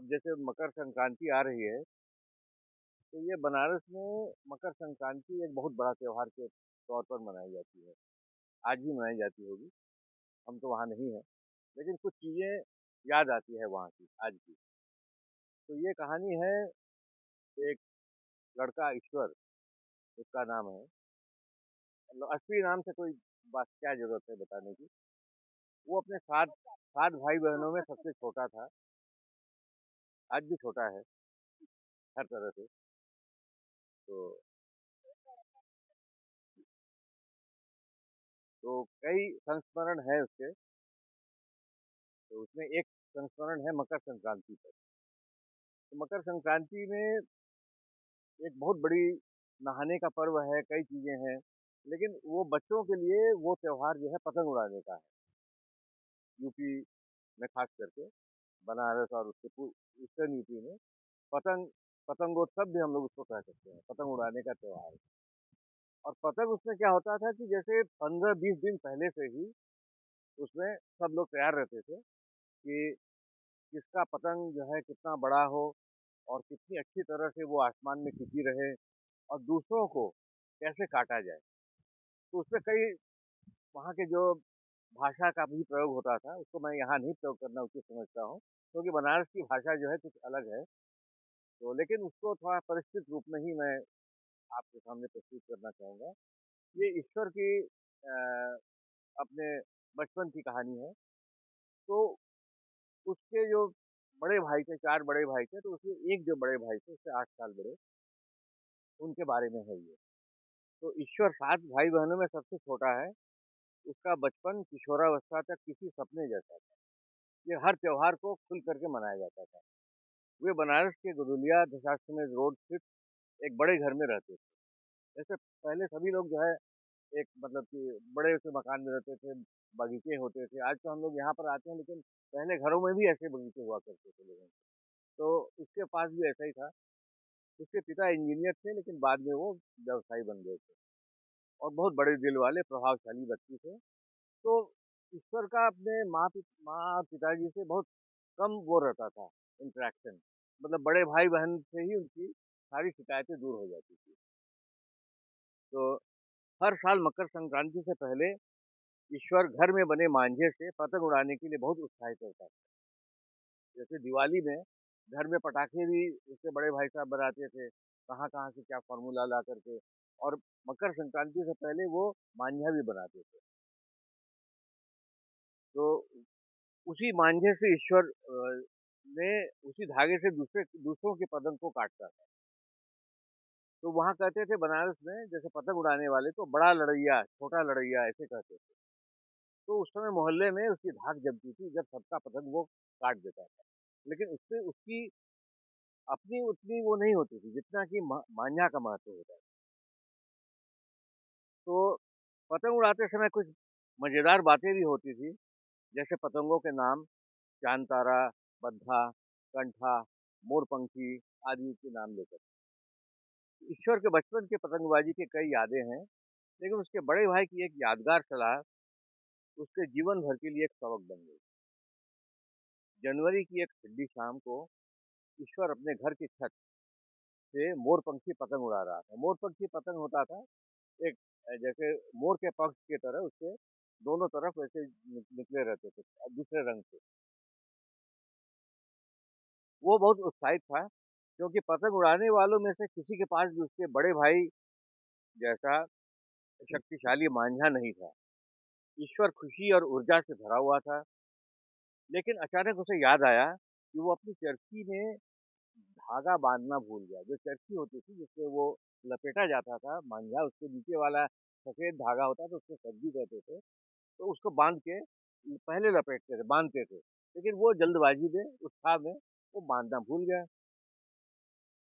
अब जैसे मकर संक्रांति आ रही है, तो ये बनारस में मकर संक्रांति एक बहुत बड़ा त्योहार के तौर पर मनाई जाती है। आज भी मनाई जाती होगी, हम तो वहाँ नहीं हैं, लेकिन कुछ चीज़ें याद आती है वहाँ की, आज भी। तो ये कहानी है, एक लड़का ईश्वर, उसका नाम है। मतलब असली नाम से कोई बात क्या ज़रूरत है बताने की। वो अपने 7 भाई-बहनों में सबसे छोटा था, आज भी छोटा है, हर तरह से। तो तो कई संस्मरण है उसके, तो उसमें एक संस्मरण है मकर संक्रांति पर। तो मकर संक्रांति में एक बहुत बड़ी नहाने का पर्व है, कई चीज़ें हैं, लेकिन वो बच्चों के लिए वो त्योहार जो है पतंग उड़ाने का है। यूपी में खास करके, बनारस और उसके ईस्टर्न यूपी में पतंग पतंगोत्सव भी हम लोग उसको कह सकते हैं, पतंग उड़ाने का त्योहार। और पतंग उसमें क्या होता था कि जैसे 15-20 दिन पहले से ही उसमें सब लोग तैयार रहते थे कि किसका पतंग जो है कितना बड़ा हो और कितनी अच्छी तरह से वो आसमान में टिकी रहे और दूसरों को कैसे काटा जाए। तो उसमें कई वहाँ के जो भाषा का भी प्रयोग होता था, उसको मैं यहाँ नहीं प्रयोग करना उचित समझता हूँ, क्योंकि बनारस की भाषा जो है कुछ अलग है। तो लेकिन उसको थोड़ा परिष्कृत रूप में ही मैं आपके सामने प्रस्तुत करना चाहूँगा। ये ईश्वर की अपने बचपन की कहानी है। तो उसके जो बड़े भाई थे, 4 बड़े भाई थे, तो उसमें एक जो बड़े भाई थे, उससे 8 साल बड़े, उनके बारे में है ये। तो ईश्वर 7 भाई-बहनों में सबसे छोटा है। उसका बचपन किशोरावस्था तक किसी सपने जैसा था। ये हर त्योहार को खुल करके मनाया जाता था। वे बनारस के गोदुलिया दशाश्वमेध रोड स्थित एक बड़े घर में रहते थे। जैसे पहले सभी लोग जो है एक मतलब कि बड़े से मकान में रहते थे, बगीचे होते थे। आज तो हम लोग यहाँ पर आते हैं, लेकिन पहले घरों में भी ऐसे बगीचे हुआ करते थे लोगों के। तो उसके पास भी ऐसा ही था। उसके पिता इंजीनियर थे, लेकिन बाद में वो व्यवसायी बन गए थे और बहुत बड़े दिल वाले प्रभावशाली व्यक्ति थे। तो ईश्वर का अपने माँ और पिताजी से बहुत कम वो रहता था, इंटरेक्शन। मतलब बड़े भाई-बहन से ही उनकी सारी शिकायतें दूर हो जाती थी। तो हर साल मकर संक्रांति से पहले ईश्वर घर में बने मांझे से पतंग उड़ाने के लिए बहुत उत्साहित होता था। जैसे दिवाली में घर में पटाखे भी उसके बड़े भाई साहब बनाते थे, कहाँ-कहाँ से क्या फ़ॉर्मूला ला करके, और मकर संक्रांति से पहले वो मांझा भी बनाते थे। तो उसी मांझे से ईश्वर ने उसी धागे से दूसरों के पतंग को काटता था। तो वहाँ कहते थे बनारस में, जैसे पतंग उड़ाने वाले को बड़ा लड़ैया, छोटा लड़ैया ऐसे कहते थे। तो उस समय मोहल्ले में उसकी धाक जमती थी जब सबका पतंग वो काट देता था। लेकिन उससे उसकी अपनी उतनी वो नहीं होती थी जितना कि मांझा का महत्व होता है। तो पतंग उड़ाते समय कुछ मज़ेदार बातें भी होती थी, जैसे पतंगों के नाम चाँद तारा, बद्धा, कंठा, मोरपंखी आदि के नाम लेकर। ईश्वर के बचपन के पतंगबाजी के कई यादें हैं, लेकिन उसके बड़े भाई की एक यादगार सलाह उसके जीवन भर के लिए एक सबक बन गई। जनवरी की एक ठंडी शाम को ईश्वर अपने घर की छत से मोरपंखी पतंग उड़ा रहा था। मोरपंखी पतंग होता था एक जैसे मोर के पंख की तरह, उसके दोनों तरफ ऐसे निकले रहते थे दूसरे रंग से। वो बहुत उत्साहित था, क्योंकि पतंग उड़ाने वालों में से किसी के पास भी उसके बड़े भाई जैसा शक्तिशाली मांझा नहीं था। ईश्वर खुशी और ऊर्जा से भरा हुआ था, लेकिन अचानक उसे याद आया कि वो अपनी चरखी में धागा बांधना भूल गया। जो चरखी होती थी जिससे वो लपेटा जाता था मांझा, उसके नीचे वाला सफेद धागा होता था, उसको सब्जी कहते थे। तो उसको बांध के पहले लपेटते थे, बांधते थे, लेकिन वो जल्दबाजी में, उत्साह में वो बांधना भूल गया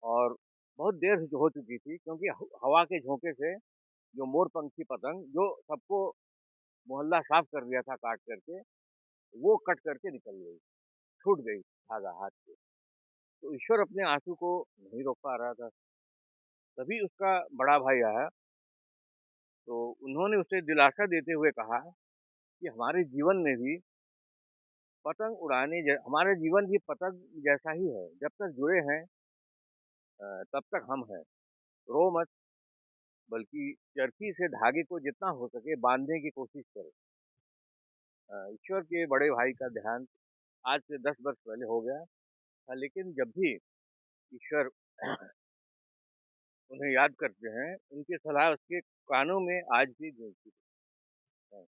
और बहुत देर हो चुकी थी, क्योंकि हवा के झोंके से जो मोरपंखी पतंग जो सबको मोहल्ला साफ कर दिया था काट करके, वो कट करके निकल गई, छूट गई धागा हाथ से। तो ईश्वर अपने आंसू को नहीं रोक पा रहा था। तभी उसका बड़ा भाई आया, तो उन्होंने उसे दिलासा देते हुए कहा कि हमारे जीवन में भी पतंग उड़ाने हमारे जीवन भी पतंग जैसा ही है। जब तक जुड़े हैं तब तक हम हैं। रो मत, बल्कि चरखी से धागे को जितना हो सके बांधने की कोशिश करो। ईश्वर के बड़े भाई का ध्यान आज से 10 वर्ष पहले हो गया था, लेकिन जब भी ईश्वर उन्हें याद करते हैं, उनकी सलाह उसके कानों में आज भी गूंजती है।